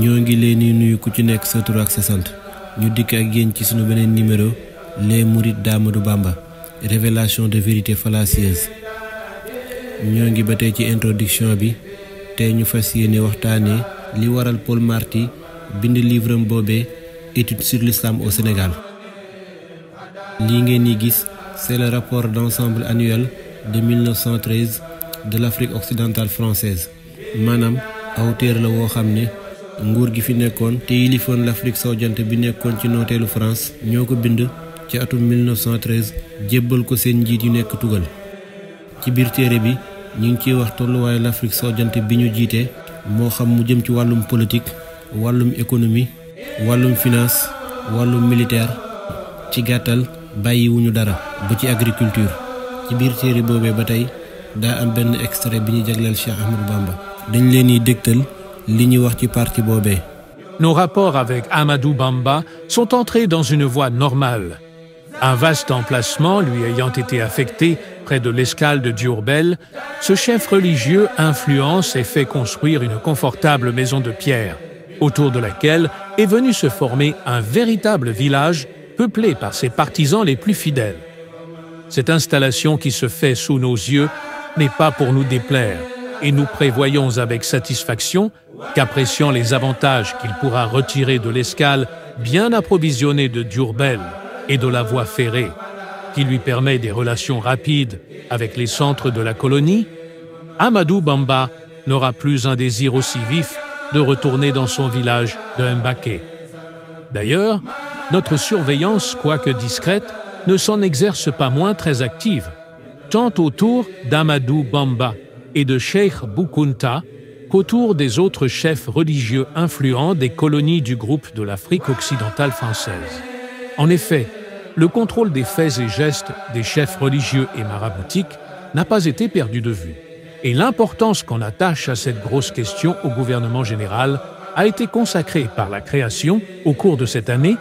ñoo ngi leen di nuyu ku ci nekk sa tur ak sa sant ñu dikk ak yéen ci sunu beneen numéro les mourides d'Amadou Bamba révélation de vérité fallacieuse. ñoo ngi ba tey ci introduction bi tey ñu fas yéene waxtaanee li waral Paul Marty bind livre boobee étude sur l'islam au Sénégal. lii ngeen di gis c'est le rapport d'ensemble annuel de 1913 de l'Afrique occidentale française maanaam aw téere la woo xam ne nguur gi fi nekkoon te yilifoon l'Afrique sowu-jant bi nekkoon ci nooteelu France ñoo ko bind ci atum 1913 jébbal ko seen njiit yu nekk tugal. ci biir téere bi ñu ngi ciy wax tolluwaayu l'Afrique sowu-jant bi ñu jiite moo xam mu jëm ci wàllum politique wàllum économie wàllum finance wàllum militaire ci gàttal bàyyiwuñu dara ba ci agriculture. ci biir téere boobee ba tey daa am benn extrait bi ñu jagleel Cheikh Ahmadou Bamba dañ leen di dégtal li ñuy wax ci parti boobee. Nos rapports avec Amadou Bamba sont entrés dans une voie normale. Un vaste emplacement lui ayant été affecté près de l'escale de Diourbel, ce chef religieux influence et fait construire une confortable maison de pierre, autour de laquelle est venu se former un véritable village peuplé par ses partisans les plus fidèles. Cette installation qui se fait sous nos yeux n'est pas pour nous déplaire, et nous prévoyons avec satisfaction qu'appréciant les avantages qu'il pourra retirer de l'escale bien approvisionnée de Diourbel et de la voie ferrée, qui lui permet des relations rapides avec les centres de la colonie, Amadou Bamba n'aura plus un désir aussi vif de retourner dans son village de Mbaké. D'ailleurs, notre surveillance, quoique discrète, ne s'en exerce pas moins très active, tant autour d'Amadou Bamba et de Cheikh Bou Kounta qu'autour des autres chefs religieux influents des colonies du groupe de l'Afrique occidentale française. En effet, le contrôle des faits et gestes des chefs religieux et maraboutiques n'a pas été perdu de vue. Et l'importance qu'on attache à cette grosse question au gouvernement général a été consacrée par la création, au cours de cette année,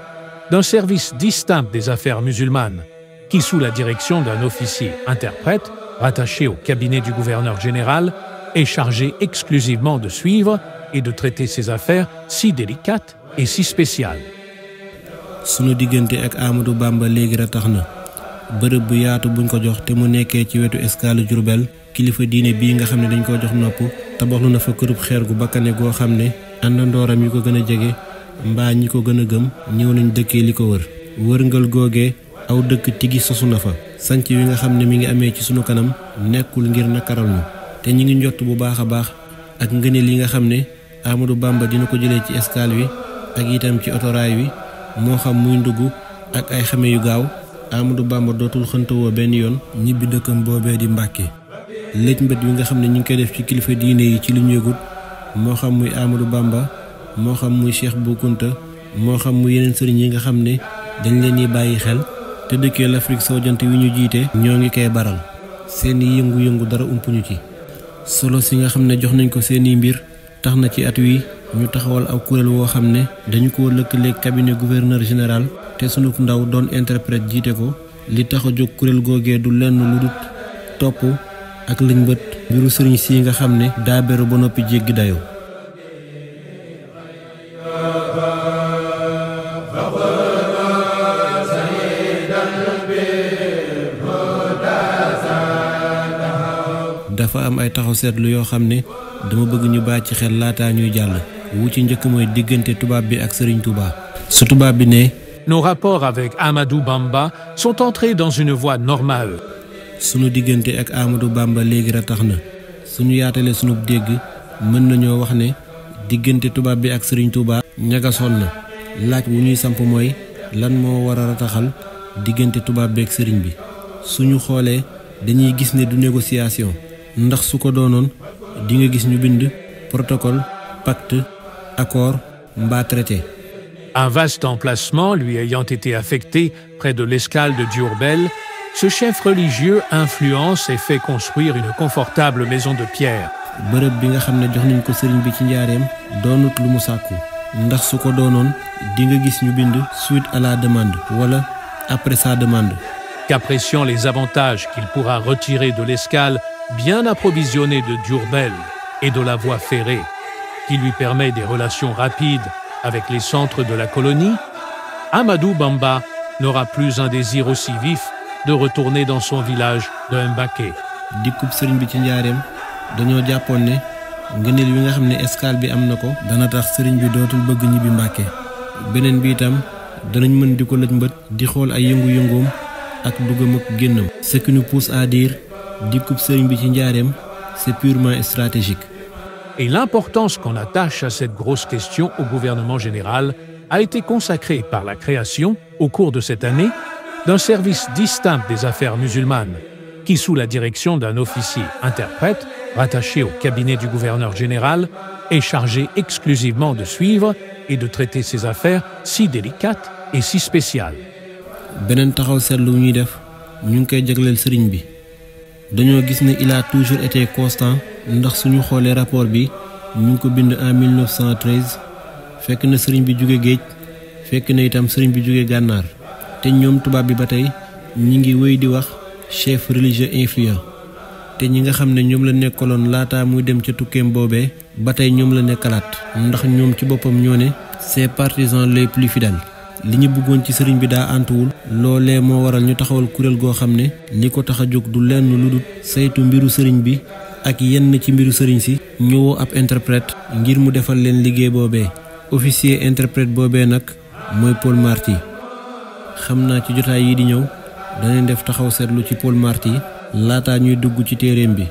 d'un service distinct des affaires musulmanes, qui, sous la direction d'un officier interprète, rattaché au cabinet du gouverneur général, est chargé exclusivement de suivre et de traiter ces affaires si délicates et si spéciales. sunu diggante ak Amadou Bamba léegi ratax na bërëb bu yaatu buñ ko jox te mu nekkee ci wetu escale Diourbel kilifa diine bii nga xam ne dañ koo jox nopp tabaxlu na fa kërub xeer gu bakkane goo xam ne àndandooram yi ko gën a jege mbaa ñi ko gën a gëm ñëw nañ dëkkee li ko wër wërngal googee aw dëkk tigi sosu na fa sanc wi nga xam ne mi ngi amee ci sunu kanam nekkul ngir nakaral ñu te ñi ngi njott bu baax a baax ak ngëneel yi nga xam ne Amadou Bamba dina ko jëlee ci escale wi ak itam ci otoraay wi moo xam muy ndugg ak ay xame yu gaaw Amadou Bamba dootul xëntawoo benn yoon ñibbi dëkkam boobee di Mbàkke lëj mbët wi nga xam ne ñu ngi koy def ci kilifa diine yi ci lu ñu yëgut moo xam muy Amadou Bamba moo xam muy Cheikh Bou Kounta moo xam muy yeneen sëriñ yi nga xam ne dañ leen di bàyyi xel te dëkkee l'Afrique sowu-jant wi ñu jiite ñoo ngi koy baral seeni yëngu-yëngu dara umpuñu ci solo si nga xam ne jox nañ ko seeni mbir tax na ci at wi ñu taxawal aw kuréel woo xam ne dañu ko lëkkaleeg cabinet gouverneur général te sunu ndaw doon interprète jiite ko li tax a jóg kuréel googee du lenn lu dut topp ak lëñbët mbiru sëriñ si nga xam ne daa beru ba noppi jéggi dayoo. dafa am ay taxaw seetlu yoo xam ne dama bëgg ñu bàyyi ci xel laataa ñuy jàll wu ci njëkk mooy diggante tubaab bi ak Serigne Touba. su tubaab bi ne. Nos rapports avec Amadou Bamba sont entrés dans une voie normale. sunu diggante ak Amadou Bamba léegi ratax na suñu yaatalee sunu dégg mën nañoo wax ne diggante tubaab bi ak Serigne Touba. ñagasoon na laaj wu ñuy samp mooy lan moo war a rataxal diggante tubaab bi ak Serigne bi suñu xoolee dañuy gis ne du négociation ndax su ko doonoon di nga gis ñu bind protocole pacte accord mbaa traité. Un vaste emplacement lui ayant été affecté près de l'escale de Diourbel, ce chef religieux influence et fait construire une confortable maison de pierre. bërëb bi nga xam ne jox nañ ko sëriñ bi ci njaareem doonut lu mu sàkku ndax su ko doonoon di nga gis ñu bind suite à la demande wala après sa demande. Qu'appréciant les avantages qu'il pourra retirer de l'escale bien approvisionnée de Diourbel et de la voie ferrée, qui lui permet des relations rapides avec les centres de la colonie, Amadou Bamba n'aura plus un désir aussi vif de retourner dans son village de Mbacké. dikkub sëriñ bi ci njaareem dañoo jàppoon ne ngëneel wi nga xam ne escale bi am na ko dana tax sëriñ bi dootul bëgg ñibbi Mbacké. beneen bi itam danañ mën di ko lëj mbët di xool ay yëngu-yëngoom ak duggam ak génnam. ce qui nous pousse à dire dikkub sëriñ bi ci njaareem c'est purement stratégique. Et l'importance qu'on attache à cette grosse question au gouvernement général a été consacrée par la création, au cours de cette année, d'un service distinct des affaires musulmanes, qui, sous la direction d'un officier interprète, rattaché au cabinet du gouverneur général, est chargé exclusivement de suivre et de traiter ces affaires si délicates et si spéciales. beneen taxaw seetlu ñuy def ñu ngi koy jagleel sëriñ bi dañoo gis ne il a toujours été constant ndax suñu xoolee rapport bi ñu ngi ko bind en 1913 fekk na sëriñ bi jóge géej fekk na itam sëriñ bi jóge gànnaar te ñoom tubaab bi ba tey ñi ngi wéy di wax chef religieux influent te ñi nga xam ne ñoom la nekkaloon laata muy dem ca tukkeem boobee ba tey ñoom la nekkalaat ndax ñoom ci boppam ñoo ne ses partisans les plus fidèles. li ñu bëggoon ci sëriñ bi daa antuwul loolee moo waral ñu taxawal kuréel goo xam ne li ko tax a jóg du lenn lu dul saytu mbiru sëriñ bi ak yenn ci mbiru sëriñ si ñëwoo ab interprète ngir mu defal leen liggéey boobee. officier interprète boobee nag mooy Paul Marty. xam naa ci jotaay yi di ñëw danañ def taxaw seetlu ci Paul Marty laataa ñuy dugg ci téereem bi.